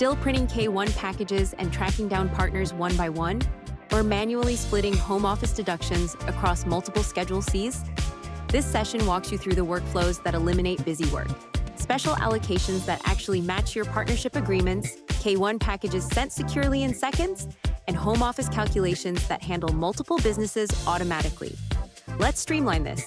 Still printing K-1 packages and tracking down partners one by one? Or manually splitting home office deductions across multiple Schedule Cs? This session walks you through the workflows that eliminate busy work, special allocations that actually match your partnership agreements, K-1 packages sent securely in seconds, and home office calculations that handle multiple businesses automatically. Let's streamline this.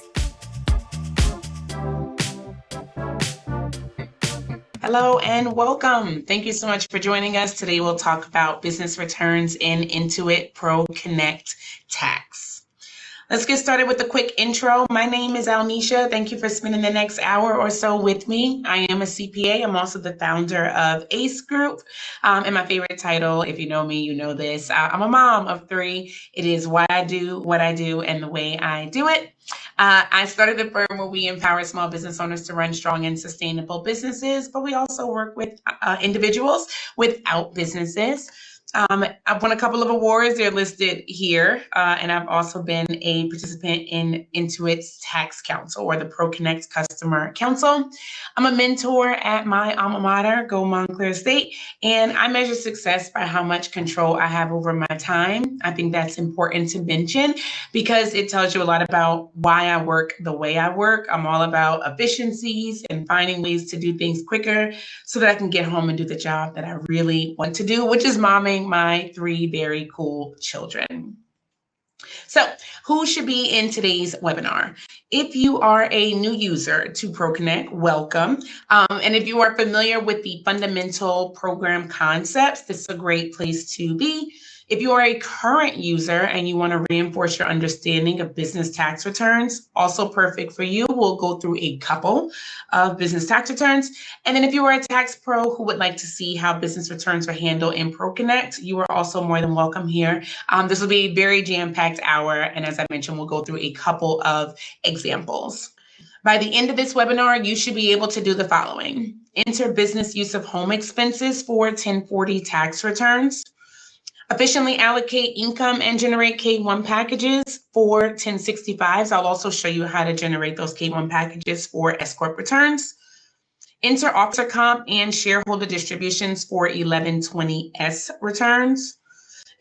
Hello and welcome. Thank you so much for joining us. Today we'll talk about business returns in Intuit ProConnect Tax. Let's get started with a quick intro. My name is Alnisha. Thank you for spending the next hour or so with me. I am a CPA. I'm also the founder of ACE Group. And my favorite title, if you know me, you know this. I'm a mom of 3. It is why I do what I do and the way I do it. I started a firm where we empower small business owners to run strong and sustainable businesses, but we also work with individuals without businesses. I've won a couple of awards. They're listed here. And I've also been a participant in Intuit's Tax Council or the ProConnect Customer Council. I'm a mentor at my alma mater, Go Montclair State, and I measure success by how much control I have over my time. I think that's important to mention because it tells you a lot about why I work the way I work. I'm all about efficiencies and finding ways to do things quicker so that I can get home and do the job that I really want to do, which is momming my 3 very cool children. So who should be in today's webinar? If you are a new user to ProConnect, welcome. And if you are familiar with the fundamental program concepts, this is a great place to be. If you are a current user and you want to reinforce your understanding of business tax returns, also perfect for you. We'll go through a couple of business tax returns. And then if you are a tax pro who would like to see how business returns are handled in ProConnect, you are also more than welcome here. This will be a very jam-packed hour. And as I mentioned, we'll go through a couple of examples. By the end of this webinar, you should be able to do the following. Enter business use of home expenses for 1040 tax returns. Efficiently allocate income and generate K-1 packages for 1065s. I'll also show you how to generate those K-1 packages for S-Corp returns. Enter officer comp and shareholder distributions for 1120S returns.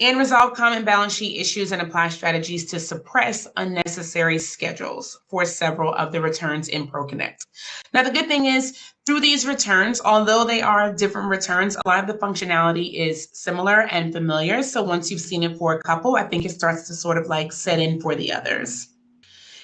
And resolve common balance sheet issues and apply strategies to suppress unnecessary schedules for several of the returns in ProConnect. Now, the good thing is, through these returns, although they are different returns, a lot of the functionality is similar and familiar. So once you've seen it for a couple, I think it starts to sort of like set in for the others.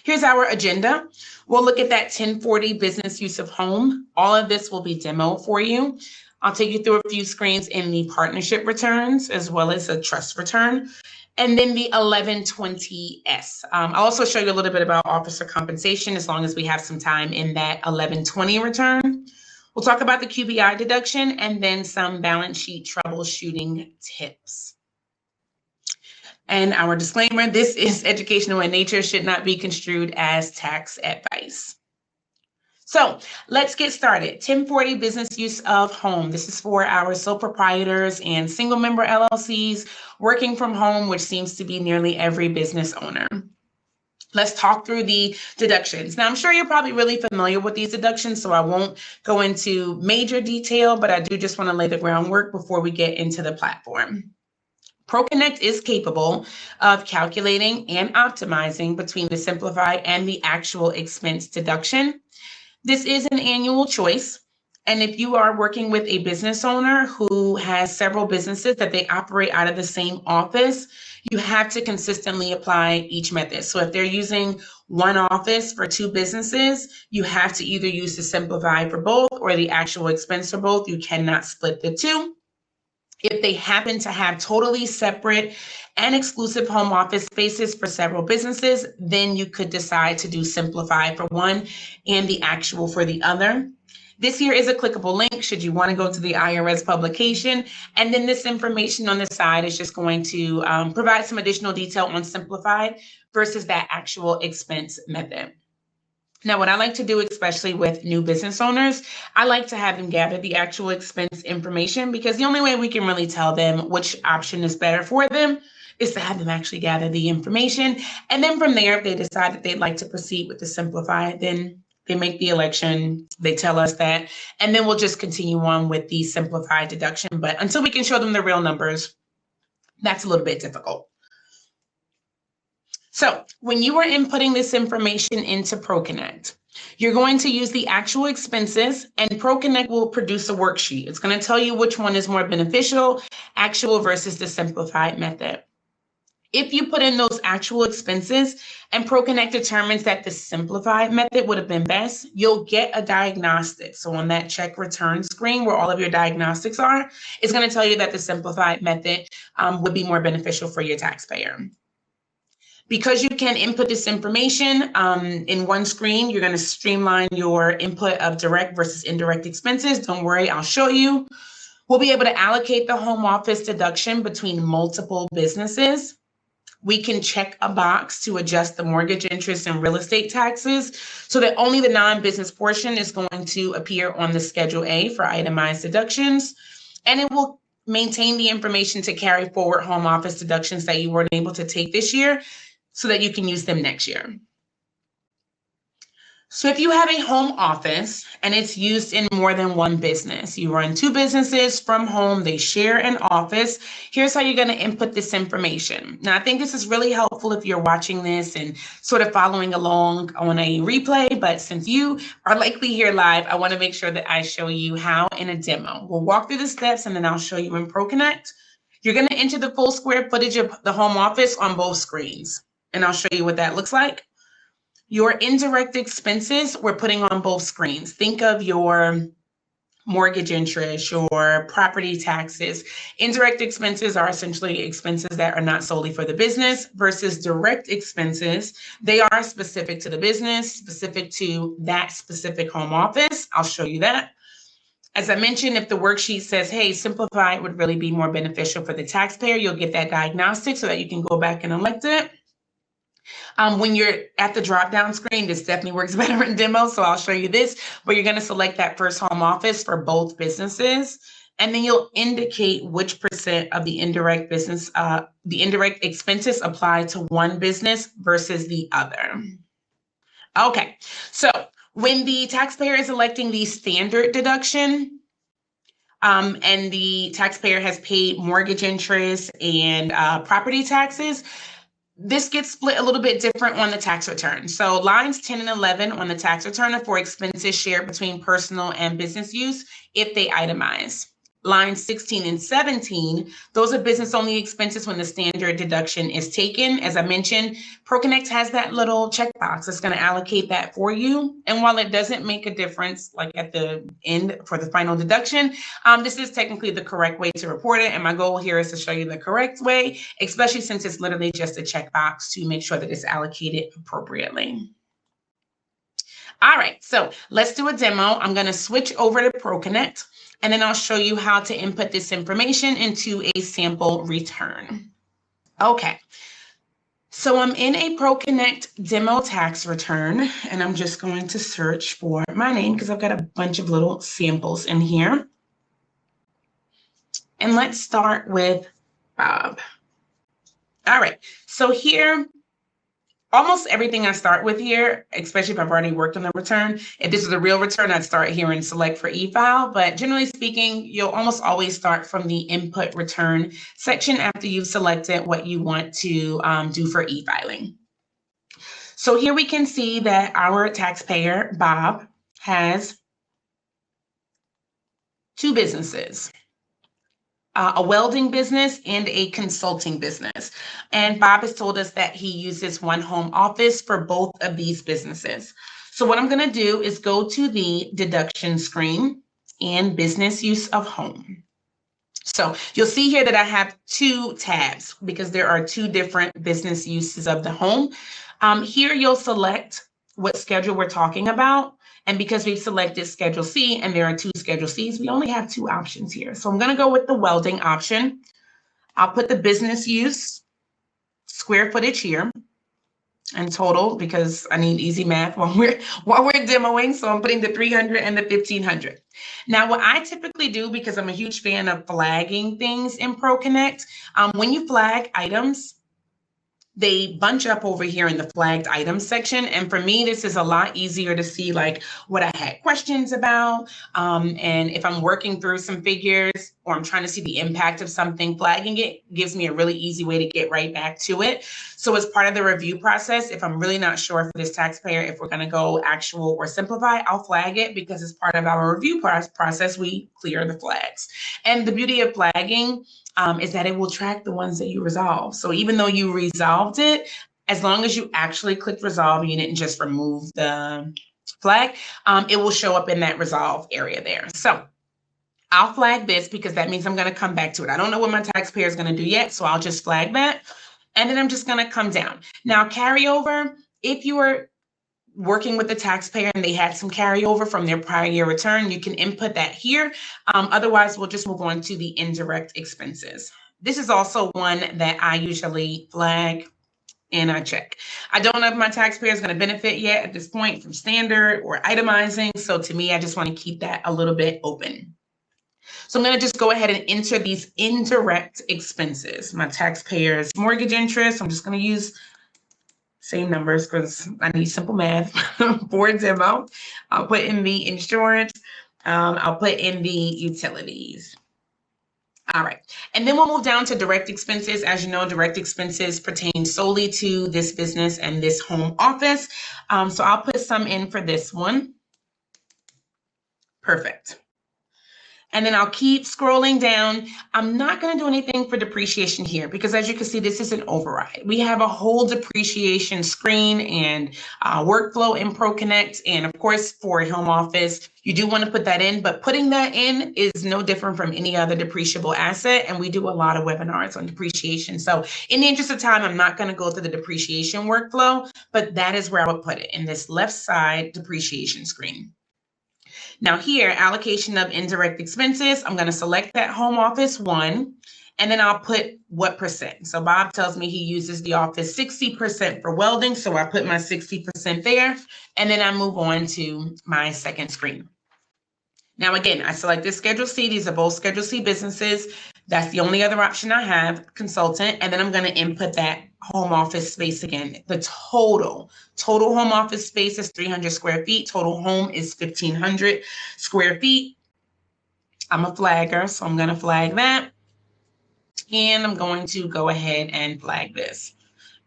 Here's our agenda. We'll look at that 1040 business use of home. All of this will be demoed for you. I'll take you through a few screens in the partnership returns as well as a trust return, and then the 1120S. I'll also show you a little bit about officer compensation as long as we have some time in that 1120 return. We'll talk about the QBI deduction and then some balance sheet troubleshooting tips. And our disclaimer, this is educational in nature, should not be construed as tax advice. So let's get started. 1040 business use of home. This is for our sole proprietors and single member LLCs working from home, which seems to be nearly every business owner. Let's talk through the deductions. Now, I'm sure you're probably really familiar with these deductions, so I won't go into major detail, but I do just want to lay the groundwork before we get into the platform. ProConnect is capable of calculating and optimizing between the simplified and the actual expense deduction. This is an annual choice, and if you are working with a business owner who has several businesses that they operate out of the same office, you have to consistently apply each method. So if they're using one office for 2 businesses, you have to either use the simplified for both or the actual expense for both. You cannot split the 2. If they happen to have totally separate and exclusive home office spaces for several businesses, then you could decide to do simplified for one and the actual for the other. This here is a clickable link should you want to go to the IRS publication. And then this information on the side is just going to provide some additional detail on simplified versus that actual expense method. Now, what I like to do, especially with new business owners, I like to have them gather the actual expense information because the only way we can really tell them which option is better for them is to have them actually gather the information. And then from there, if they decide that they'd like to proceed with the simplified, then They make the election, they tell us that, and then we'll just continue on with the simplified deduction. But until we can show them the real numbers, that's a little bit difficult. So when you are inputting this information into ProConnect, you're going to use the actual expenses, and ProConnect will produce a worksheet. It's going to tell you which one is more beneficial, actual versus the simplified method. If you put in those actual expenses and ProConnect determines that the simplified method would have been best, you'll get a diagnostic. So on that check return screen where all of your diagnostics are, it's going to tell you that the simplified method would be more beneficial for your taxpayer. Because you can input this information in one screen, you're going to streamline your input of direct versus indirect expenses. Don't worry, I'll show you. We'll be able to allocate the home office deduction between multiple businesses. We can check a box to adjust the mortgage interest and real estate taxes so that only the non-business portion is going to appear on the Schedule A for itemized deductions. And it will maintain the information to carry forward home office deductions that you weren't able to take this year so that you can use them next year. So if you have a home office and it's used in more than one business, you run two businesses from home, they share an office, here's how you're going to input this information. Now, I think this is really helpful if you're watching this and sort of following along on a replay, but since you are likely here live, I want to make sure that I show you how in a demo. We'll walk through the steps and then I'll show you in ProConnect. You're going to enter the full square footage of the home office on both screens, and I'll show you what that looks like. Your indirect expenses, we're putting on both screens. Think of your mortgage interest, your property taxes. Indirect expenses are essentially expenses that are not solely for the business versus direct expenses. They are specific to the business, specific to that specific home office. I'll show you that. As I mentioned, if the worksheet says, hey, simplified would really be more beneficial for the taxpayer, you'll get that diagnostic so that you can go back and elect it. When you're at the drop-down screen, this definitely works better in demo, so I'll show you this, but you're going to select that first home office for both businesses, and then you'll indicate which percent of the indirect expenses apply to one business versus the other. Okay, so when the taxpayer is electing the standard deduction, and the taxpayer has paid mortgage interest and property taxes, this gets split a little bit different on the tax return. So lines 10 and 11 on the tax return are for expenses shared between personal and business use if they itemize. Lines 16 and 17, those are business-only expenses when the standard deduction is taken. As I mentioned, ProConnect has that little checkbox that's going to allocate that for you. And while it doesn't make a difference, like at the end for the final deduction, this is technically the correct way to report it. And my goal here is to show you the correct way, especially since it's literally just a checkbox to make sure that it's allocated appropriately. All right, so let's do a demo. I'm going to switch over to ProConnect, and then I'll show you how to input this information into a sample return. Okay, so I'm in a ProConnect demo tax return, and I'm just going to search for my name because I've got a bunch of little samples in here. And let's start with Bob. All right, so here, almost everything I start with here, especially if I've already worked on the return, if this is a real return, I'd start here and select for e-file. But generally speaking, you'll almost always start from the input return section after you've selected what you want to do for e-filing. So here we can see that our taxpayer, Bob, has two businesses. A welding business and a consulting business. And Bob has told us that he uses one home office for both of these businesses. So what I'm going to do is go to the deduction screen and business use of home. So you'll see here that I have two tabs because there are two different business uses of the home. Here you'll select what schedule we're talking about. And because we've selected Schedule C and there are two Schedule Cs, we only have two options here. So I'm going to go with the welding option. I'll put the business use square footage here and total because I need easy math while we're demoing. So I'm putting the 300 and the 1500. Now, what I typically do, because I'm a huge fan of flagging things in ProConnect, when you flag items, they bunch up over here in the flagged items section. And for me, this is a lot easier to see like what I had questions about. And if I'm working through some figures or I'm trying to see the impact of something, flagging it gives me a really easy way to get right back to it. So as part of the review process, if I'm really not sure for this taxpayer, if we're going to go actual or simplify, I'll flag it because as part of our review process, we clear the flags. And the beauty of flagging is that it will track the ones that you resolve. So even though you resolved it, as long as you actually clicked resolve, you didn't just remove the flag, it will show up in that resolve area there. So I'll flag this because that means I'm going to come back to it. I don't know what my taxpayer is going to do yet, so I'll just flag that. And then I'm just going to come down. Now, carryover, if you are working with the taxpayer and they had some carryover from their prior year return, you can input that here. Otherwise, we'll just move on to the indirect expenses. This is also one that I usually flag and I check. I don't know if my taxpayer is going to benefit yet at this point from standard or itemizing. So to me, I just want to keep that a little bit open. So I'm going to just go ahead and enter these indirect expenses. My taxpayer's mortgage interest, I'm just going to use same numbers because I need simple math for demo. I'll put in the insurance. I'll put in the utilities. All right. And then we'll move down to direct expenses. As you know, direct expenses pertain solely to this business and this home office. So I'll put some in for this one. Perfect. And then I'll keep scrolling down. I'm not going to do anything for depreciation here because as you can see, this is an override. We have a whole depreciation screen and workflow in ProConnect. And of course, for a home office, you do want to put that in, but putting that in is no different from any other depreciable asset. And we do a lot of webinars on depreciation. So in the interest of time, I'm not going to go through the depreciation workflow, but that is where I would put it in this left side depreciation screen. Now here, allocation of indirect expenses, I'm going to select that home office one, and then I'll put what percent. So Bob tells me he uses the office 60% for welding, so I put my 60% there, and then I move on to my second screen. Now again, I select this Schedule C. These are both Schedule C businesses. That's the only other option I have, consultant, and then I'm going to input that home office space again. The total home office space is 300 square feet. Total home is 1,500 square feet. I'm a flagger, so I'm going to flag that. And I'm going to go ahead and flag this.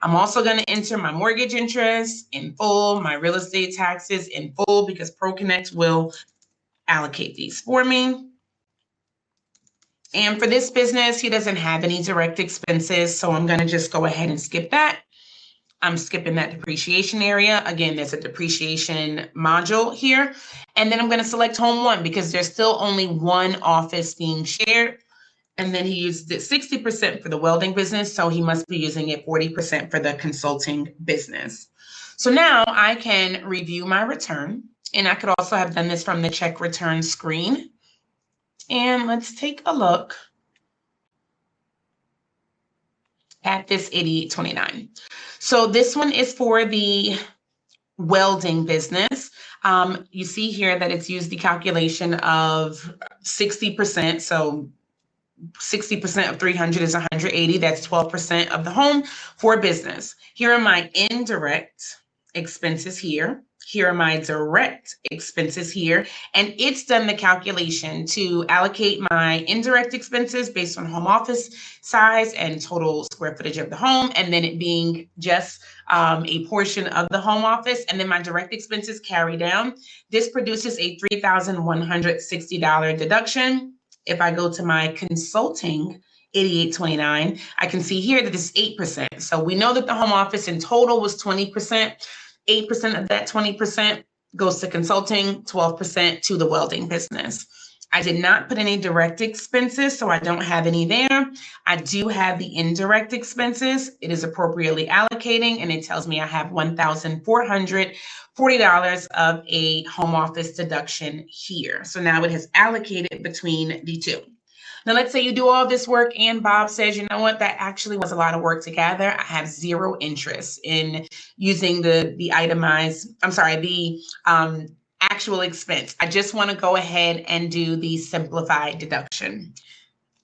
I'm also going to enter my mortgage interest in full, my real estate taxes in full, because ProConnect will allocate these for me. And for this business, he doesn't have any direct expenses, so I'm going to just go ahead and skip that. I'm skipping that depreciation area. Again, there's a depreciation module here. And then I'm going to select home one because there's still only one office being shared. And then he used it 60% for the welding business, so he must be using it 40% for the consulting business. So now I can review my return, and I could also have done this from the check return screen. And let's take a look at this 8829. So this one is for the welding business. You see here that it's used the calculation of 60%. So 60% of 300 is 180. That's 12% of the home for business. Here are my indirect expenses here. Here are my direct expenses here, and it's done the calculation to allocate my indirect expenses based on home office size and total square footage of the home, and then it being just a portion of the home office, and then my direct expenses carry down. This produces a $3,160 deduction. If I go to my consulting 8829, I can see here that it's 8%. So we know that the home office in total was 20%. 8% of that 20% goes to consulting, 12% to the welding business. I did not put any direct expenses, so I don't have any there. I do have the indirect expenses. It is appropriately allocating, and it tells me I have $1,440 of a home office deduction here. So now it has allocated between the two. Now, let's say you do all this work and Bob says, you know what, that actually was a lot of work to gather. I have zero interest in using the actual expense. I just want to go ahead and do the simplified deduction.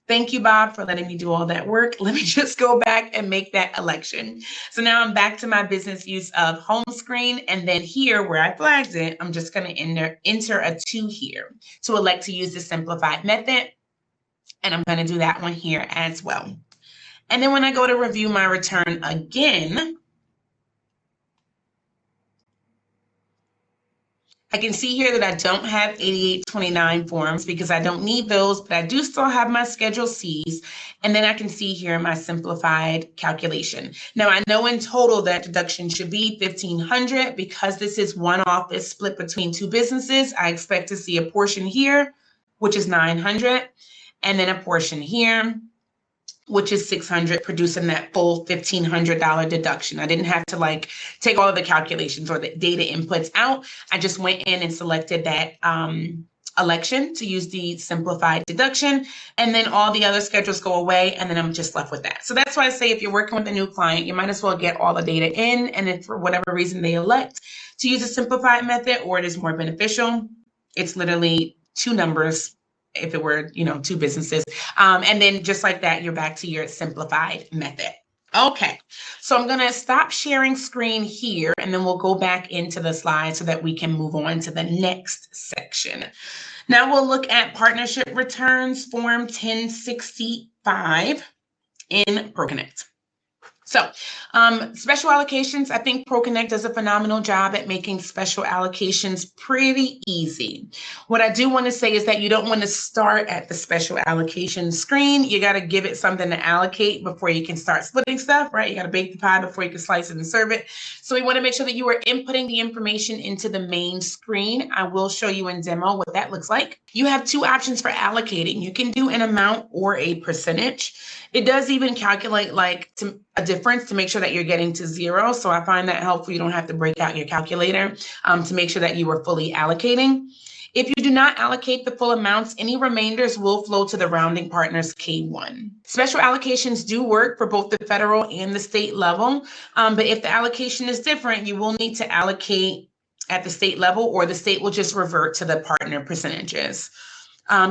Thank you, Bob, for letting me do all that work. Let me just go back and make that election. So now I'm back to my business use of home screen. And then here where I flagged it, I'm just going to enter a 2 here to elect to use the simplified method. And I'm going to do that one here as well. And then when I go to review my return again, I can see here that I don't have 8829 forms because I don't need those, but I do still have my Schedule Cs. And then I can see here my simplified calculation. Now I know in total that deduction should be $1,500 because this is one office split between 2 businesses. I expect to see a portion here, which is $900, and then a portion here, which is $600, producing that full $1,500 deduction. I didn't have to take all of the calculations or the data inputs out. I just went in and selected that election to use the simplified deduction, and then all the other schedules go away, and then I'm just left with that. So that's why I say if you're working with a new client, you might as well get all the data in, and if for whatever reason they elect to use a simplified method or it is more beneficial, it's literally 2 numbers if it were, 2 businesses. And then just like that, you're back to your simplified method. Okay, so I'm going to stop sharing screen here, and then we'll go back into the slide so that we can move on to the next section. Now we'll look at partnership returns, Form 1065 in ProConnect. So special allocations, I think ProConnect does a phenomenal job at making special allocations pretty easy. What I do want to say is that you don't want to start at the special allocation screen. You got to give it something to allocate before you can start splitting stuff, right? You got to bake the pie before you can slice it and serve it. So we want to make sure that you are inputting the information into the main screen. I will show you in demo what that looks like. You have 2 options for allocating. You can do an amount or a percentage. It does even calculate a difference to make sure that you're getting to 0. So I find that helpful. You don't have to break out your calculator to make sure that you are fully allocating. If you do not allocate the full amounts, any remainders will flow to the rounding partner's K1. Special allocations do work for both the federal and the state level, but if the allocation is different, you will need to allocate at the state level, or the state will just revert to the partner percentages.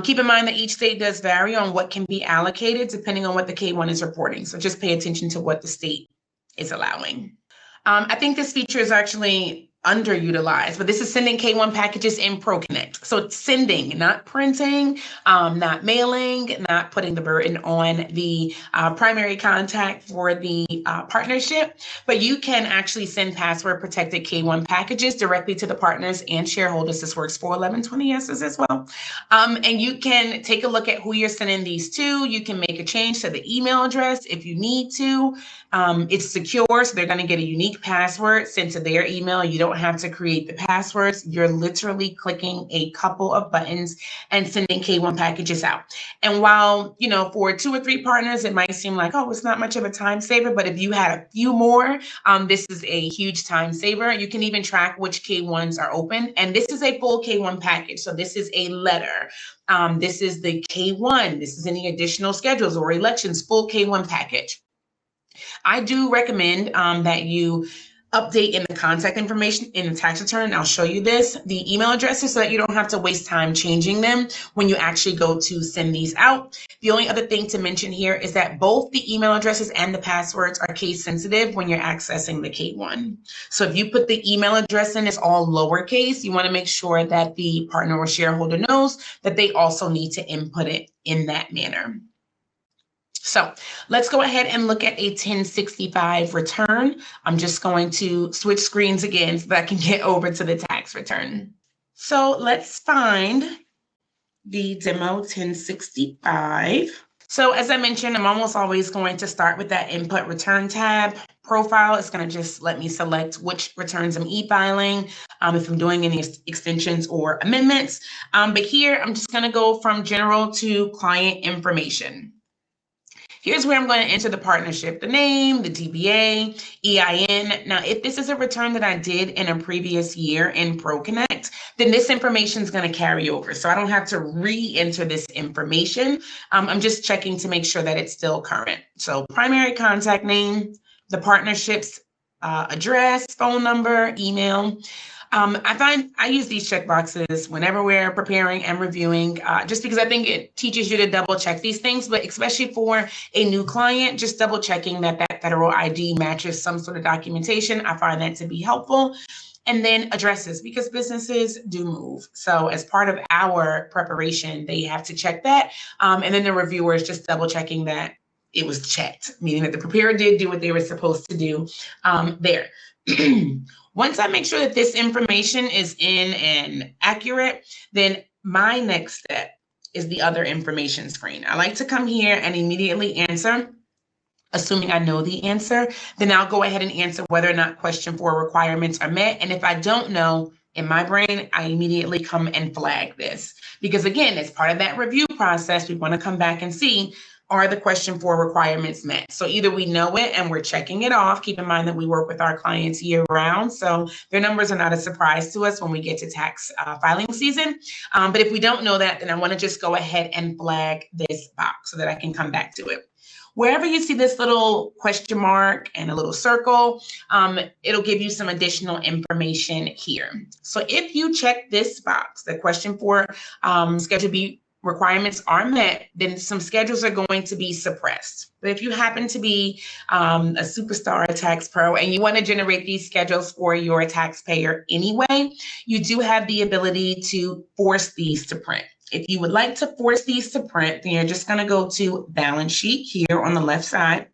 Keep in mind that each state does vary on what can be allocated depending on what the K1 is reporting. So just pay attention to what the state is allowing. I think this feature is actually underutilized, but this is sending K1 packages in ProConnect. So it's sending, not printing, not mailing, not putting the burden on the primary contact for the partnership, but you can actually send password protected K1 packages directly to the partners and shareholders. This works for 1120Ss as well. And you can take a look at who you're sending these to. You can make a change to the email address if you need to. It's secure, so they're going to get a unique password sent to their email. You don't have to create the passwords. You're literally clicking a couple of buttons and sending K1 packages out. And while, for 2 or 3 partners, it might seem like, oh, it's not much of a time saver, but if you had a few more, this is a huge time saver. You can even track which K1s are open. And this is a full K1 package. So this is a letter. This is the K1. This is any additional schedules or elections, full K1 package. I do recommend that you update in the contact information in the tax return. I'll show you this, the email addresses, so that you don't have to waste time changing them when you actually go to send these out. The only other thing to mention here is that both the email addresses and the passwords are case sensitive when you're accessing the K1. So if you put the email address in, it's all lowercase. You want to make sure that the partner or shareholder knows that they also need to input it in that manner. So let's go ahead and look at a 1065 return. I'm just going to switch screens again so that I can get over to the tax return. So let's find the demo 1065. So as I mentioned, I'm almost always going to start with that input return tab. Profile is going to just let me select which returns I'm e-filing, if I'm doing any extensions or amendments. But here I'm just going to go from general to client information. Here's where I'm going to enter the partnership, the name, the DBA, EIN. Now, if this is a return that I did in a previous year in ProConnect, then this information is going to carry over. So I don't have to re-enter this information. I'm just checking to make sure that it's still current. So primary contact name, the partnership's address, phone number, email. I use these check boxes whenever we're preparing and reviewing, just because I think it teaches you to double check these things, but especially for a new client, just double checking that that federal ID matches some sort of documentation. I find that to be helpful. And then addresses, because businesses do move. So as part of our preparation, they have to check that. And then the reviewer is just double checking that it was checked, meaning that the preparer did do what they were supposed to do there. Once I make sure that this information is in and accurate, then my next step is the other information screen. I like to come here and immediately answer. Assuming I know the answer, then I'll go ahead and answer whether or not question 4 requirements are met. And if I don't know, in my brain, I immediately come and flag this. Because again, as part of that review process, we want to come back and see, are the question 4 requirements met? So either we know it and we're checking it off. Keep in mind that we work with our clients year round, so their numbers are not a surprise to us when we get to tax filing season. But if we don't know that, then I want to just go ahead and flag this box so that I can come back to it. Wherever you see this little question mark and a little circle, it'll give you some additional information here. So if you check this box, the question 4 Schedule B requirements are met, then some schedules are going to be suppressed. But if you happen to be a superstar tax pro and you want to generate these schedules for your taxpayer anyway, you do have the ability to force these to print. If you would like to force these to print, then you're just going to go to balance sheet here on the left side,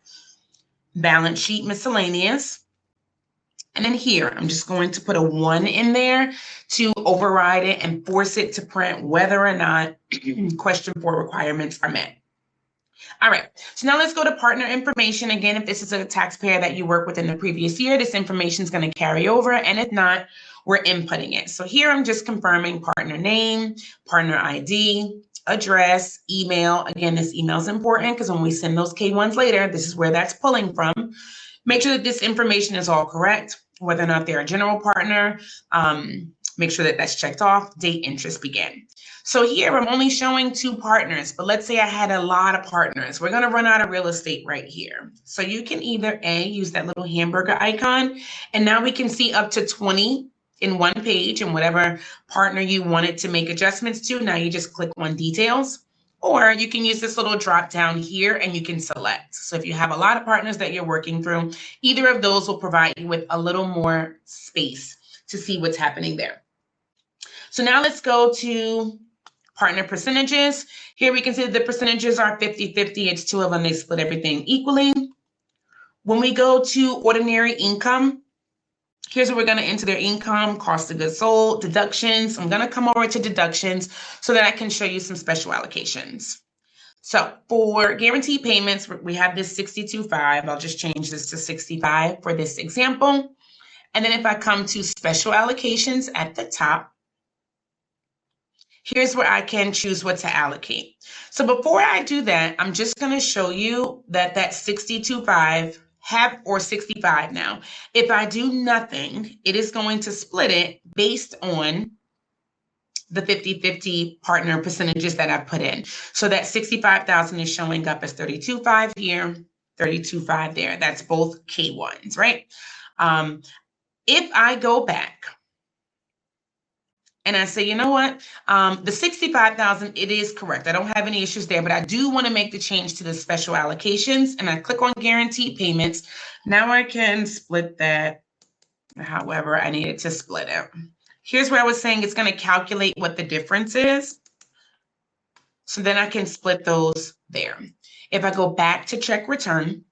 balance sheet miscellaneous. And then here, I'm just going to put a 1 in there to override it and force it to print whether or not question 4 requirements are met. All right, so now let's go to partner information. Again, if this is a taxpayer that you worked with in the previous year, this information is going to carry over. And if not, we're inputting it. So here I'm just confirming partner name, partner ID, address, email. Again, this email is important because when we send those K-1s later, this is where that's pulling from. Make sure that this information is all correct, whether or not they're a general partner. Make sure that that's checked off, date interest began. So here I'm only showing 2 partners, but let's say I had a lot of partners. We're going to run out of real estate right here. So you can either use that little hamburger icon, and now we can see up to 20 in one page, and whatever partner you wanted to make adjustments to, now you just click on details. Or you can use this little drop down here and you can select. So if you have a lot of partners that you're working through, either of those will provide you with a little more space to see what's happening there. So now let's go to partner percentages. Here we can see the percentages are 50-50. It's 2 of them. They split everything equally. When we go to ordinary income, here's where we're going to enter their income, cost of goods sold, deductions. I'm going to come over to deductions so that I can show you some special allocations. So for guaranteed payments, we have this 62.5. I'll just change this to 65 for this example. And then if I come to special allocations at the top, here's where I can choose what to allocate. So before I do that, I'm just going to show you that 62.5 or 65 now. If I do nothing, it is going to split it based on the 50-50 partner percentages that I put in. So that 65,000 is showing up as 32.5 here, 32.5 there. That's both K1s, right? If I go back and I say, you know what, the 65,000, it is correct. I don't have any issues there, but I do want to make the change to the special allocations, and I click on guaranteed payments. Now I can split that however I needed to split it. Here's where I was saying it's going to calculate what the difference is. So then I can split those there. If I go back to check return,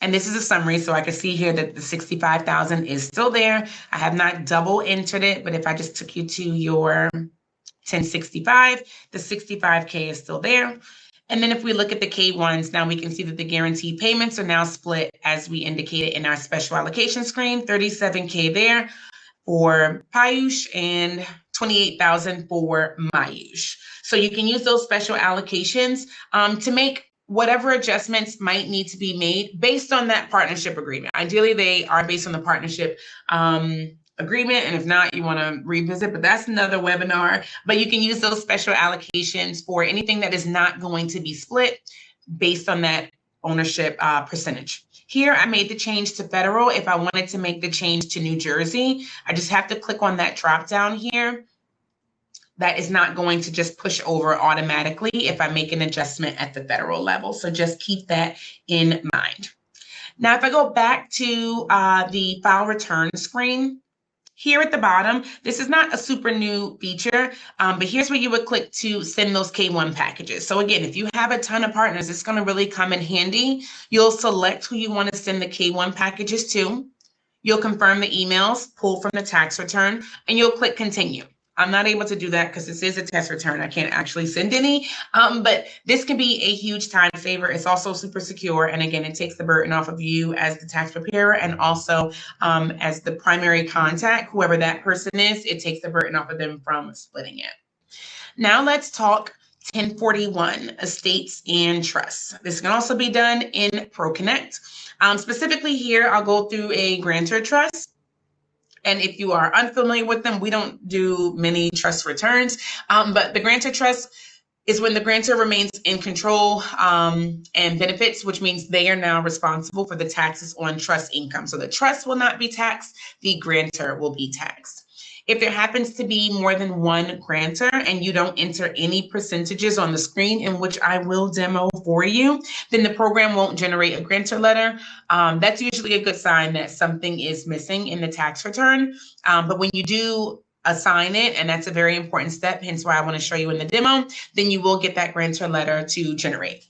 and this is a summary, so I can see here that the 65,000 is still there. I have not double entered it, but if I just took you to your 1065, the 65K is still there. And then if we look at the K1s, now we can see that the guaranteed payments are now split as we indicated in our special allocation screen, 37K there for Payush and 28,000 for Mayush. So you can use those special allocations to make whatever adjustments might need to be made based on that partnership agreement. Ideally, they are based on the partnership agreement, and if not, you want to revisit, but that's another webinar. But you can use those special allocations for anything that is not going to be split based on that ownership percentage. Here, I made the change to federal. If I wanted to make the change to New Jersey, I just have to click on that drop down here. That is not going to just push over automatically if I make an adjustment at the federal level. So just keep that in mind. Now, if I go back to the file return screen, here at the bottom, this is not a super new feature, but here's where you would click to send those K1 packages. So again, if you have a ton of partners, it's going to really come in handy. You'll select who you want to send the K1 packages to. You'll confirm the emails, pull from the tax return, and you'll click continue. I'm not able to do that because this is a tax return. I can't actually send any, but this can be a huge time saver. It's also super secure. And again, it takes the burden off of you as the tax preparer and also as the primary contact, whoever that person is, it takes the burden off of them from splitting it. Now let's talk 1041, estates and trusts. This can also be done in ProConnect. Specifically here, I'll go through a grantor trust. And if you are unfamiliar with them, we don't do many trust returns, but the grantor trust is when the grantor remains in control and benefits, which means they are now responsible for the taxes on trust income. So the trust will not be taxed, the grantor will be taxed. If there happens to be more than one grantor and you don't enter any percentages on the screen, in which I will demo for you, then the program won't generate a grantor letter. That's usually a good sign that something is missing in the tax return. But when you do assign it, and that's a very important step, hence why I want to show you in the demo, then you will get that grantor letter to generate.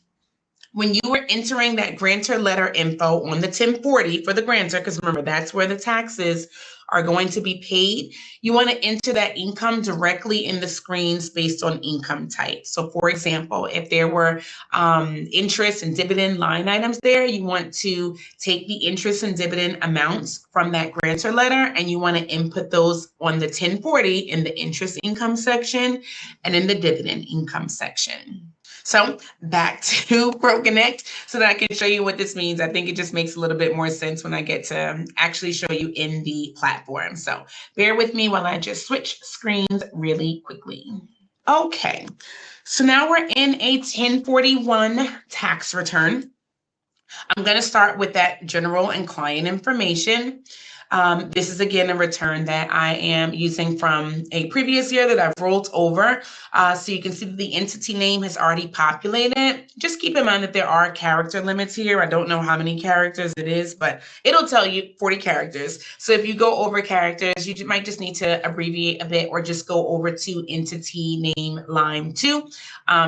When you are entering that grantor letter info on the 1040 for the grantor, because remember, that's where the taxes are going to be paid, you want to enter that income directly in the screens based on income type. So for example, if there were interest and dividend line items there, you want to take the interest and dividend amounts from that grantor letter and you want to input those on the 1040 in the interest income section and in the dividend income section. So back to ProConnect so that I can show you what this means. I think it just makes a little bit more sense when I get to actually show you in the platform. So bear with me while I just switch screens really quickly. Okay, so now we're in a 1041 tax return. I'm going to start with that general and client information. This is again a return that I am using from a previous year that I've rolled over. So you can see that the entity name has already populated. Just keep in mind that there are character limits here. I don't know how many characters it is, but it'll tell you 40 characters. So if you go over characters, you might just need to abbreviate a bit or just go over to entity name line 2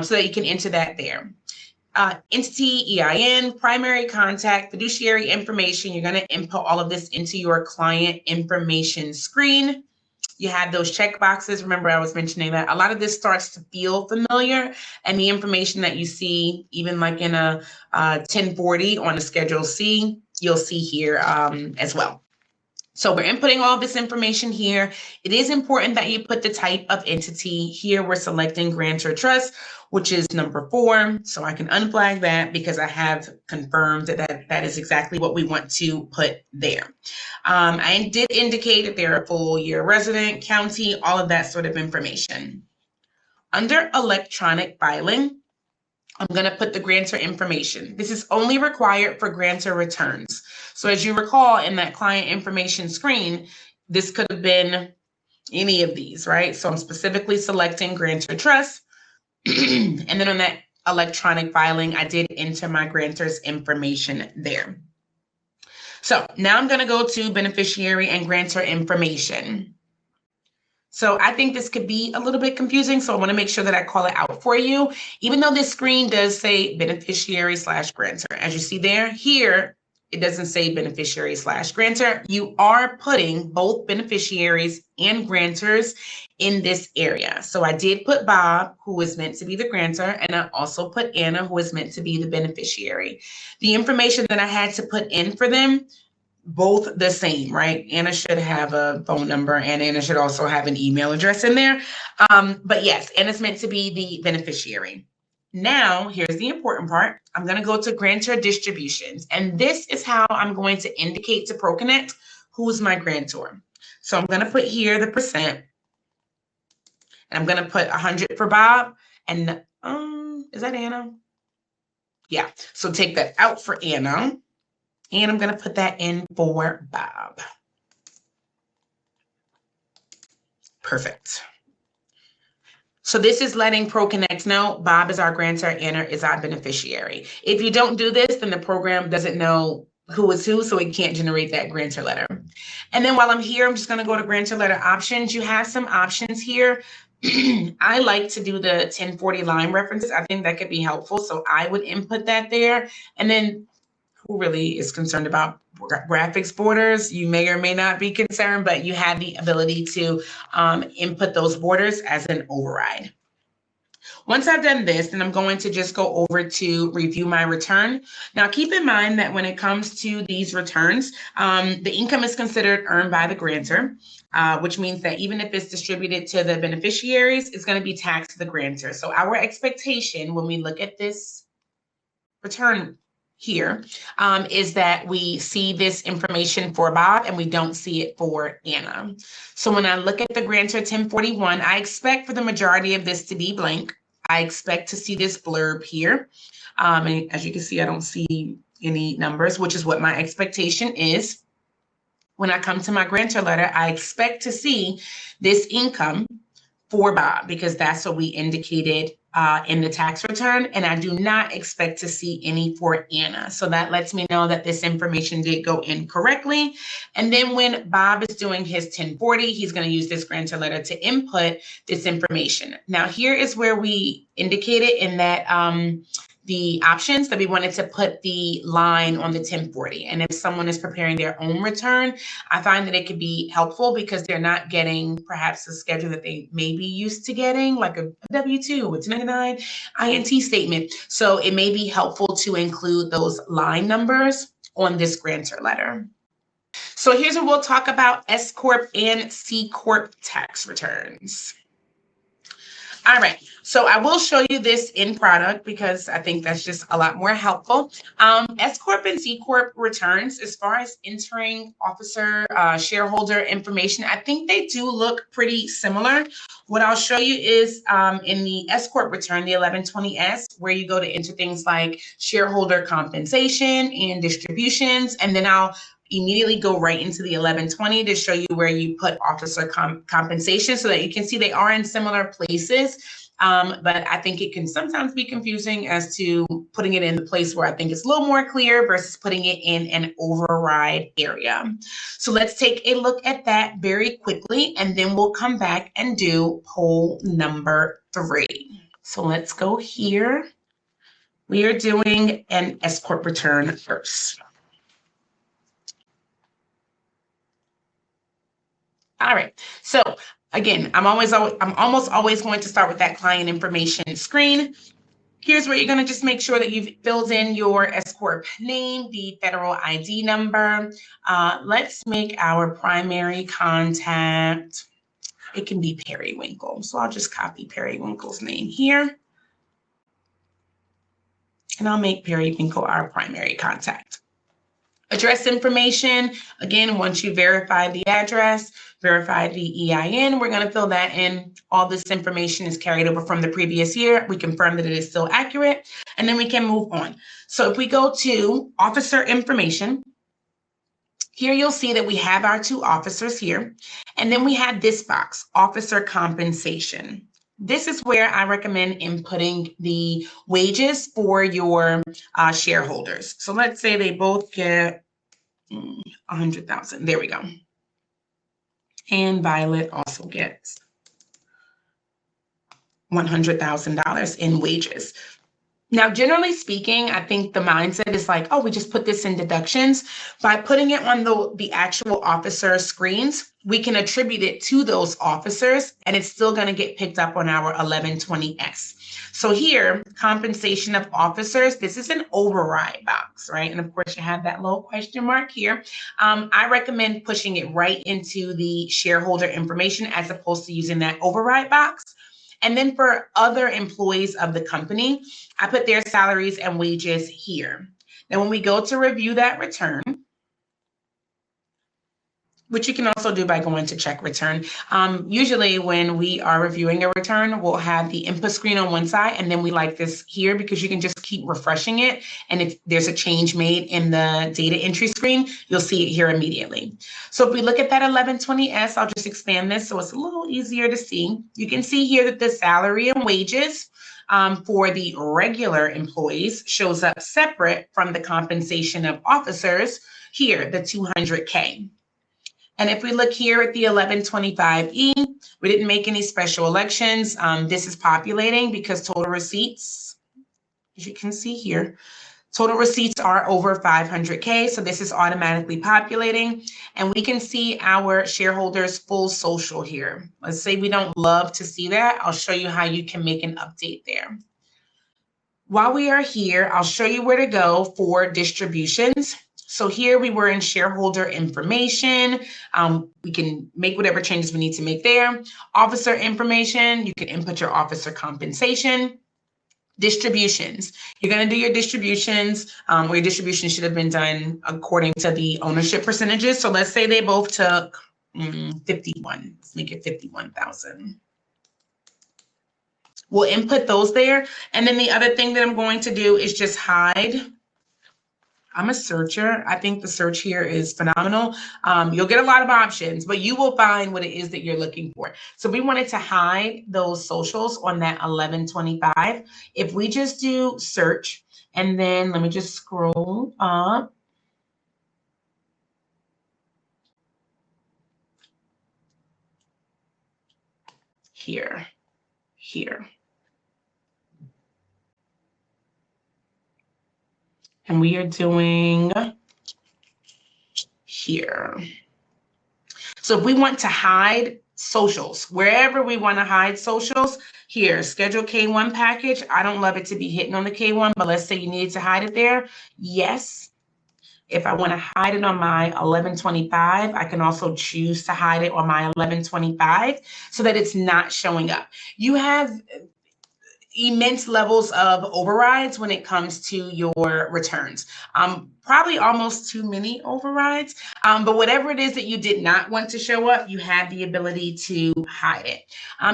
so that you can enter that there. Entity, EIN, primary contact, fiduciary information. You're going to input all of this into your client information screen. You have those check boxes. Remember, I was mentioning that a lot of this starts to feel familiar, and the information that you see, even like in a 1040 on a Schedule C, you'll see here as well. So we're inputting all this information here. It is important that you put the type of entity. Here we're selecting grantor trust, which is number 4. So I can unflag that because I have confirmed that that is exactly what we want to put there. I did indicate that they're a full year resident, county, all of that sort of information. Under electronic filing, I'm going to put the grantor information. This is only required for grantor returns. So as you recall in that client information screen, this could have been any of these, right? So I'm specifically selecting grantor trust. And then on that electronic filing, I did enter my grantor's information there. So now I'm going to go to beneficiary and grantor information. So I think this could be a little bit confusing, so I want to make sure that I call it out for you. Even though this screen does say beneficiary / grantor, as you see there, here it doesn't say beneficiary / grantor. You are putting both beneficiaries and grantors in this area. So I did put Bob, who is meant to be the grantor, and I also put Anna, who is meant to be the beneficiary. The information that I had to put in for them, both the same, right? Anna should have a phone number and Anna should also have an email address in there. But yes, Anna's meant to be the beneficiary. Now, here's the important part. I'm going to go to grantor distributions, and this is how I'm going to indicate to ProConnect who's my grantor. So I'm going to put here the percent, and I'm going to put 100 for Bob. And is that Anna? Yeah, so take that out for Anna. And I'm going to put that in for Bob. Perfect. So this is letting ProConnect know Bob is our grantor, Anna is our beneficiary. If you don't do this, then the program doesn't know who is who, so it can't generate that grantor letter. And then while I'm here, I'm just going to go to grantor letter options. You have some options here. I like to do the 1040 line references. I think that could be helpful. So I would input that there. And then who really is concerned about graphics borders? You may or may not be concerned, but you have the ability to input those borders as an override. Once I've done this, then I'm going to just go over to review my return. Now, keep in mind that when it comes to these returns, the income is considered earned by the grantor, which means that even if it's distributed to the beneficiaries, it's going to be taxed to the grantor. So our expectation when we look at this return here is that we see this information for Bob and we don't see it for Anna. So when I look at the grantor 1041, I expect for the majority of this to be blank. I expect to see this blurb here. And as you can see, I don't see any numbers, which is what my expectation is. When I come to my grantor letter, I expect to see this income for Bob because that's what we indicated in the tax return, and I do not expect to see any for Anna. So that lets me know that this information did go in correctly. And then when Bob is doing his 1040, he's going to use this grantor letter to input this information. Now here is where we indicated in that the options that we wanted to put the line on the 1040. And if someone is preparing their own return, I find that it could be helpful because they're not getting perhaps a schedule that they may be used to getting, like a W-2, a 1099, INT statement. So it may be helpful to include those line numbers on this grantor letter. So here's where we'll talk about S-Corp and C-Corp tax returns. All right, so I will show you this in product because I think that's just a lot more helpful. S-Corp and C-Corp returns, as far as entering officer, shareholder information, I think they do look pretty similar. What I'll show you is in the S-Corp return, the 1120S, where you go to enter things like shareholder compensation and distributions, and then I'll immediately go right into the 1120 to show you where you put officer compensation so that you can see they are in similar places. But I think it can sometimes be confusing as to putting it in the place where I think it's a little more clear versus putting it in an override area. So let's take a look at that very quickly, and then we'll come back and do poll number 3. So let's go here. We are doing an S-Corp return first. All right, so again, I'm almost always going to start with that client information screen. Here's where you're going to just make sure that you've filled in your S-Corp name, the federal ID number. Let's make our primary contact. It can be Periwinkle. So I'll just copy Periwinkle's name here. And I'll make Periwinkle our primary contact. Address information, again, once you verify the address, verify the EIN, we're going to fill that in. All this information is carried over from the previous year. We confirm that it is still accurate, and then we can move on. So if we go to officer information, here you'll see that we have our 2 officers here, and then we have this box, officer compensation. This is where I recommend inputting the wages for your shareholders. So let's say they both get 100,000. There we go. And Violet also gets $100,000 in wages. Now, generally speaking, I think the mindset is like, oh, we just put this in deductions. By putting it on the actual officer screens, we can attribute it to those officers, and it's still going to get picked up on our 1120S. So here, compensation of officers, this is an override box, right? And of course, you have that little question mark here. I recommend pushing it right into the shareholder information as opposed to using that override box. And then for other employees of the company, I put their salaries and wages here. Now, when we go to review that return, which you can also do by going to check return. Usually when we are reviewing a return, we'll have the input screen on one side, and then we like this here because you can just keep refreshing it. And if there's a change made in the data entry screen, you'll see it here immediately. So if we look at that 1120S, I'll just expand this so it's a little easier to see. You can see here that the salary and wages for the regular employees shows up separate from the compensation of officers here, the 200K. And if we look here at the 1125E, we didn't make any special elections. This is populating because total receipts, as you can see here, total receipts are over 500K. So this is automatically populating. And we can see our shareholders' full social here. Let's say we don't love to see that. I'll show you how you can make an update there. While we are here, I'll show you where to go for distributions. So here we were in shareholder information. We can make whatever changes we need to make there. Officer information, you can input your officer compensation. Distributions, you're going to do your distributions, or your distribution should have been done according to the ownership percentages. So let's say they both took 51. Let's make it 51,000. We'll input those there. And then the other thing that I'm going to do is just hide. I'm a searcher. I think the search here is phenomenal. You'll get a lot of options, but you will find what it is that you're looking for. So we wanted to hide those socials on that 1125. If we just do search, and then let me just scroll up. Here. And we are doing here. So if we want to hide socials, wherever we want to hide socials, here, Schedule K1 package. I don't love it to be hitting on the K1, but let's say you need to hide it there. Yes. If I want to hide it on my 1125, I can also choose to hide it on my 1125 so that it's not showing up. You have immense levels of overrides when it comes to your returns. Probably almost too many overrides, but whatever it is that you did not want to show up, you have the ability to hide it.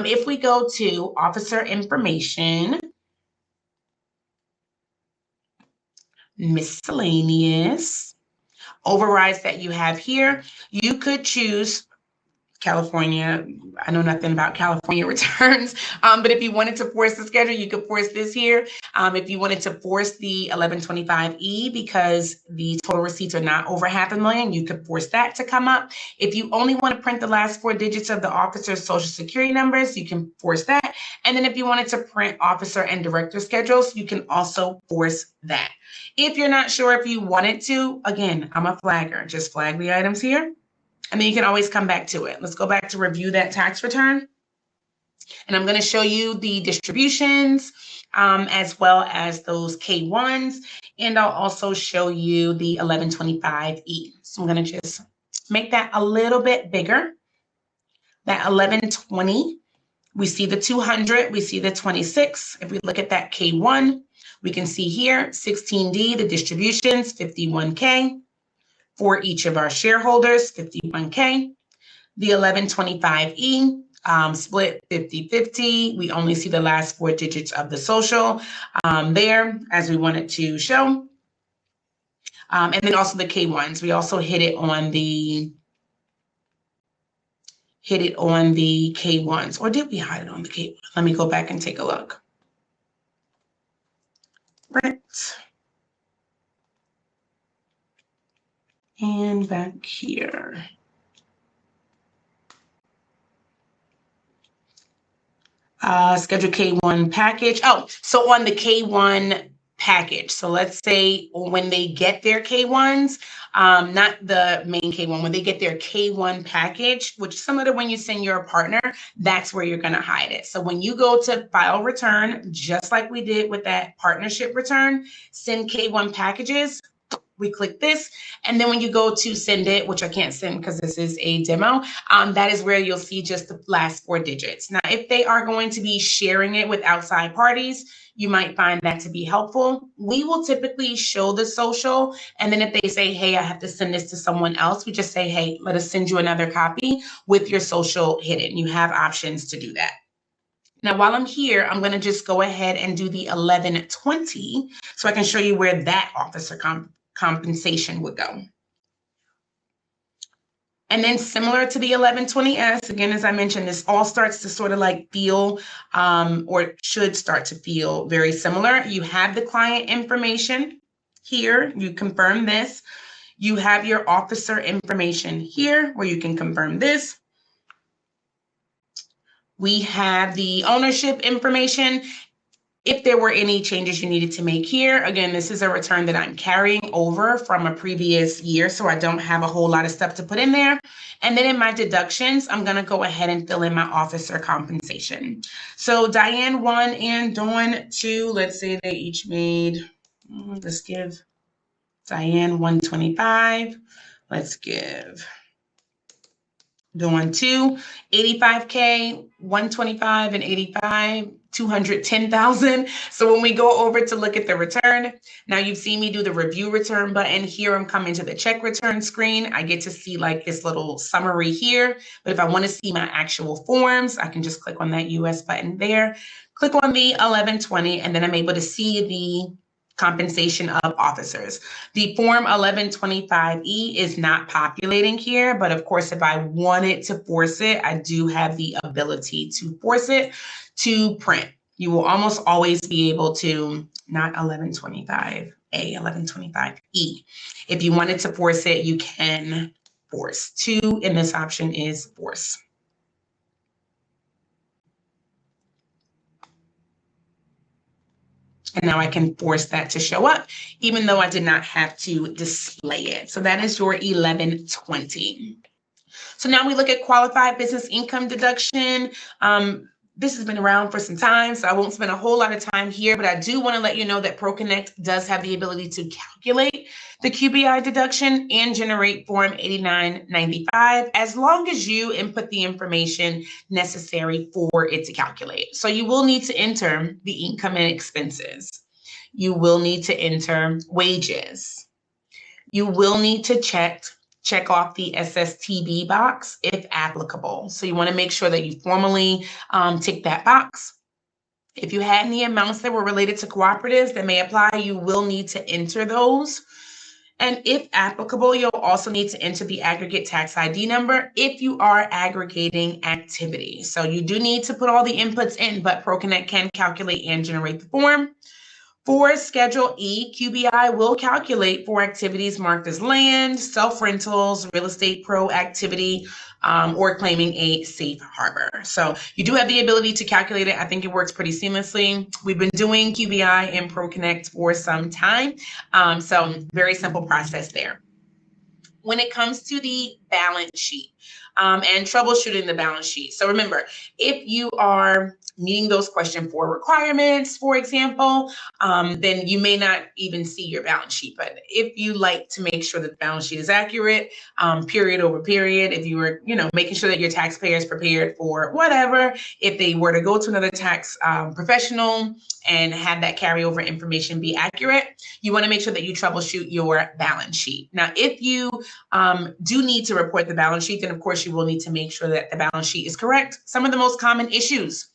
If we go to officer information, miscellaneous, overrides that you have here, you could choose California. I know nothing about California returns, but if you wanted to force the schedule, you could force this here. If you wanted to force the 1125E because the total receipts are not over $500,000, you could force that to come up. If you only want to print the last 4 digits of the officer's social security numbers, you can force that. And then if you wanted to print officer and director schedules, you can also force that. If you're not sure if you wanted to, again, I'm a flagger, just flag the items here. And then you can always come back to it. Let's go back to review that tax return. And I'm going to show you the distributions as well as those K1s. And I'll also show you the 1125E. So I'm going to just make that a little bit bigger. That 1120, we see the 200, we see the 26. If we look at that K1, we can see here 16D, the distributions, 51K. For each of our shareholders, 51K. The 1125E, split 50-50. We only see the last 4 digits of the social there, as we wanted to show. And then also the K1s. We also hit it on the K1s. Or did we hide it on the K1? Let me go back and take a look. Right. And back here. Schedule K1 package. Oh, so on the K1 package. So let's say when they get their K1s, not the main K1, when they get their K1 package, which is similar to when you send your partner, that's where you're going to hide it. So when you go to file return, just like we did with that partnership return, send K1 packages, we click this, and then when you go to send it, which I can't send because this is a demo, that is where you'll see just the last 4 digits. Now, if they are going to be sharing it with outside parties, you might find that to be helpful. We will typically show the social, and then if they say, hey, I have to send this to someone else, we just say, hey, let us send you another copy with your social hidden. You have options to do that. Now, while I'm here, I'm going to just go ahead and do the 1120 so I can show you where that officer compensation would go. And then similar to the 1120S, again, as I mentioned, this all starts to sort of like feel or should start to feel very similar. You have the client information here. You confirm this. You have your officer information here where you can confirm this. We have the ownership information. If there were any changes you needed to make here, again, this is a return that I'm carrying over from a previous year, so I don't have a whole lot of stuff to put in there. And then in my deductions, I'm going to go ahead and fill in my officer compensation. So Diane 1 and Dawn 2, let's say they each made, let's give Diane 125. Let's give Dawn 2, 85K, 125 and 85, 210,000. So when we go over to look at the return, now you've seen me do the review return button. Here I'm coming to the check return screen. I get to see like this little summary here. But if I want to see my actual forms, I can just click on that US button there, click on the 1120, and then I'm able to see the compensation of officers. The form 1125E is not populating here, but of course, if I wanted to force it, I do have the ability to force it to print. You will almost always be able to, not 1125A, 1125E. If you wanted to force it, you can force. 2 in this option is force. And now I can force that to show up, even though I did not have to display it. So that is your 1120. So now we look at qualified business income deduction. This has been around for some time, so I won't spend a whole lot of time here, but I do want to let you know that ProConnect does have the ability to calculate the QBI deduction and generate Form 8995 as long as you input the information necessary for it to calculate. So you will need to enter the income and expenses. You will need to enter wages. You will need to check off the SSTB box if applicable. So you want to make sure that you formally tick that box. If you had any amounts that were related to cooperatives that may apply, you will need to enter those. And if applicable, you'll also need to enter the aggregate tax ID number if you are aggregating activity. So you do need to put all the inputs in, but ProConnect can calculate and generate the form. For Schedule E, QBI will calculate for activities marked as land, self-rentals, real estate pro activity, or claiming a safe harbor. So you do have the ability to calculate it. I think it works pretty seamlessly. We've been doing QBI in ProConnect for some time. So very simple process there. When it comes to the balance sheet and troubleshooting the balance sheet. So remember, if you are meeting those question 4 requirements, for example, then you may not even see your balance sheet. But if you like to make sure that the balance sheet is accurate, period over period, if you were, making sure that your taxpayer is prepared for whatever, if they were to go to another tax professional and have that carryover information be accurate, you want to make sure that you troubleshoot your balance sheet. Now, if you do need to report the balance sheet, then of course you will need to make sure that the balance sheet is correct. Some of the most common issues: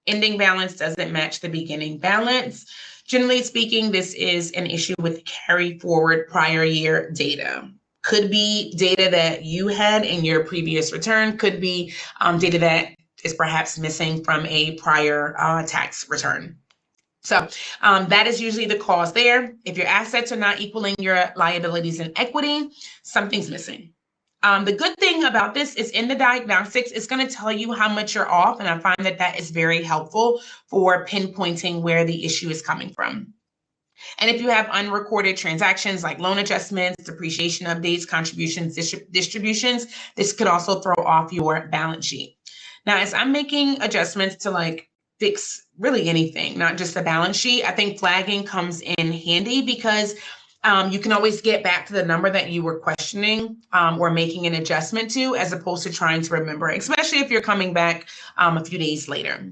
ending balance doesn't match the beginning balance. Generally speaking, this is an issue with carry forward prior year data. Could be data that you had in your previous return, could be data that is perhaps missing from a prior tax return. So that is usually the cause there. If your assets are not equaling your liabilities in equity, something's missing. The good thing about this is in the diagnostics, it's going to tell you how much you're off. And I find that that is very helpful for pinpointing where the issue is coming from. And if you have unrecorded transactions like loan adjustments, depreciation updates, contributions, distributions, this could also throw off your balance sheet. Now, as I'm making adjustments to fix really anything, not just the balance sheet, I think flagging comes in handy because You can always get back to the number that you were questioning or making an adjustment to, as opposed to trying to remember, especially if you're coming back a few days later.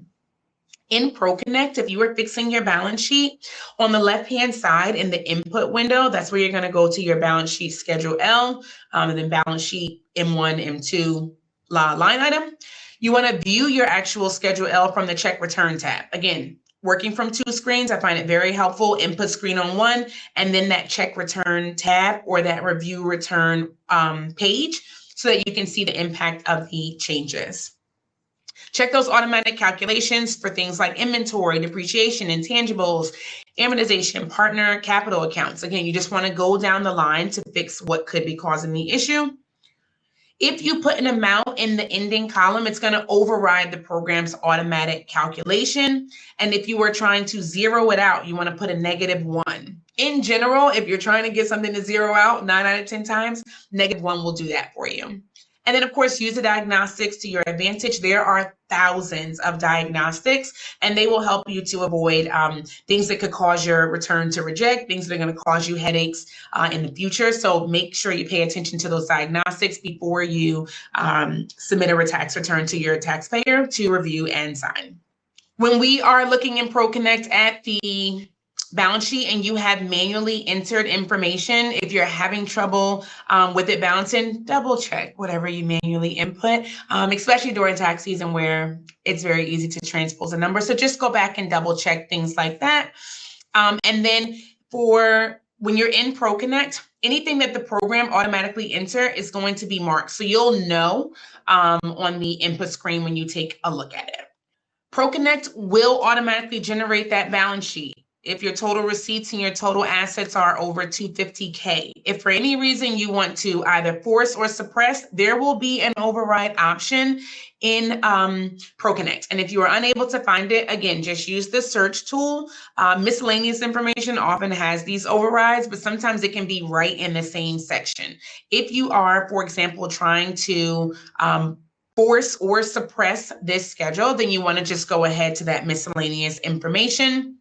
In ProConnect, if you are fixing your balance sheet, on the left-hand side in the input window, that's where you're going to go to your balance sheet Schedule L, and then balance sheet M1, M2 line item. You want to view your actual Schedule L from the check return tab. Again, working from two screens, I find it very helpful. Input screen on one, and then that check return tab or that review return page so that you can see the impact of the changes. Check those automatic calculations for things like inventory, depreciation, intangibles, amortization, partner, capital accounts. Again, you just want to go down the line to fix what could be causing the issue. If you put an amount in the ending column, it's going to override the program's automatic calculation. And if you were trying to zero it out, you want to put a -1. In general, if you're trying to get something to zero out 9 out of 10 times, -1 will do that for you. And then, of course, use the diagnostics to your advantage. There are thousands of diagnostics, and they will help you to avoid things that could cause your return to reject, things that are going to cause you headaches in the future. So make sure you pay attention to those diagnostics before you submit a tax return to your taxpayer to review and sign. When we are looking in ProConnect at the balance sheet and you have manually entered information, if you're having trouble with it balancing, double check whatever you manually input, especially during tax season where it's very easy to transpose a number. So just go back and double check things like that. And then for when you're in ProConnect, anything that the program automatically enter is going to be marked. So you'll know on the input screen when you take a look at it. ProConnect will automatically generate that balance sheet if your total receipts and your total assets are over $250K. If for any reason you want to either force or suppress, there will be an override option in ProConnect. And if you are unable to find it, again, just use the search tool. Miscellaneous information often has these overrides, but sometimes it can be right in the same section. If you are, for example, trying to force or suppress this schedule, then you want to just go ahead to that miscellaneous information.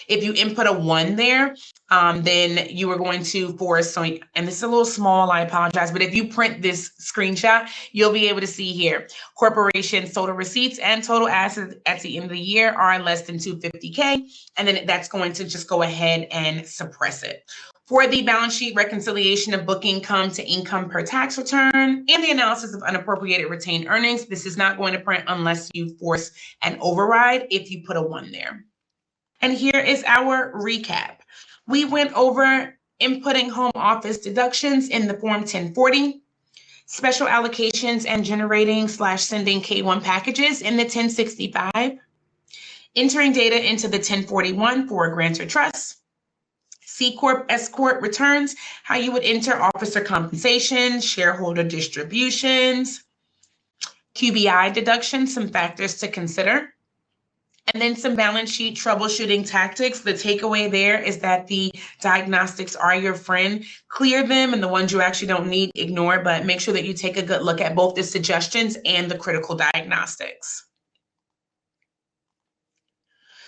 If you input a 1 there, then you are going to force, and this is a little small, I apologize, but if you print this screenshot, you'll be able to see here, corporation's total receipts and total assets at the end of the year are less than $250K, and then that's going to just go ahead and suppress it. For the balance sheet reconciliation of book income to income per tax return and the analysis of unappropriated retained earnings, this is not going to print unless you force an override if you put a 1 there. And here is our recap. We went over inputting home office deductions in the Form 1040, special allocations and generating/sending K-1 packages in the 1065, entering data into the 1041 for a grantor trust, C-Corp, S-Corp returns, how you would enter officer compensation, shareholder distributions, QBI deductions, some factors to consider. And then some balance sheet troubleshooting tactics. The takeaway there is that the diagnostics are your friend. Clear them, and the ones you actually don't need, ignore, but make sure that you take a good look at both the suggestions and the critical diagnostics.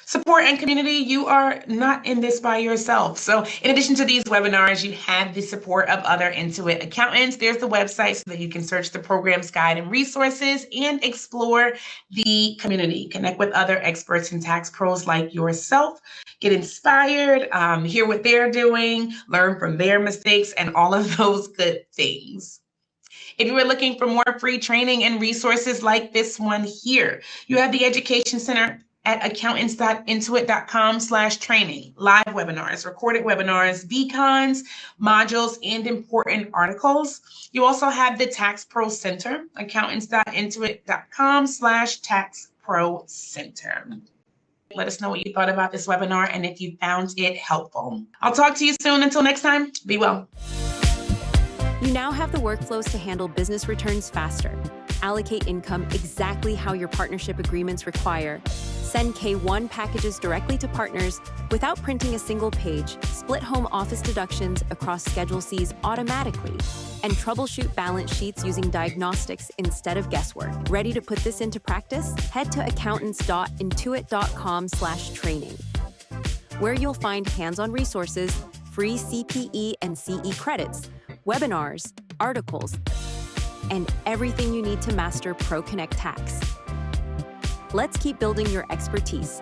Support and community, you are not in this by yourself. So in addition to these webinars, you have the support of other Intuit accountants. There's the website so that you can search the program's guide and resources and explore the community. Connect with other experts and tax pros like yourself. Get inspired, hear what they're doing, learn from their mistakes, and all of those good things. If you are looking for more free training and resources like this one here, you have the Education Center at accountants.intuit.com/training, live webinars, recorded webinars, VCons, modules, and important articles. You also have the Tax Pro Center, accountants.intuit.com/tax pro center. Let us know what you thought about this webinar and if you found it helpful. I'll talk to you soon. Until next time, be well. You now have the workflows to handle business returns faster, allocate income exactly how your partnership agreements require, send K-1 packages directly to partners without printing a single page, split home office deductions across Schedule Cs automatically, and troubleshoot balance sheets using diagnostics instead of guesswork. Ready to put this into practice? Head to accountants.intuit.com/training, where you'll find hands-on resources, free CPE and CE credits, webinars, articles, and everything you need to master ProConnect Tax. Let's keep building your expertise.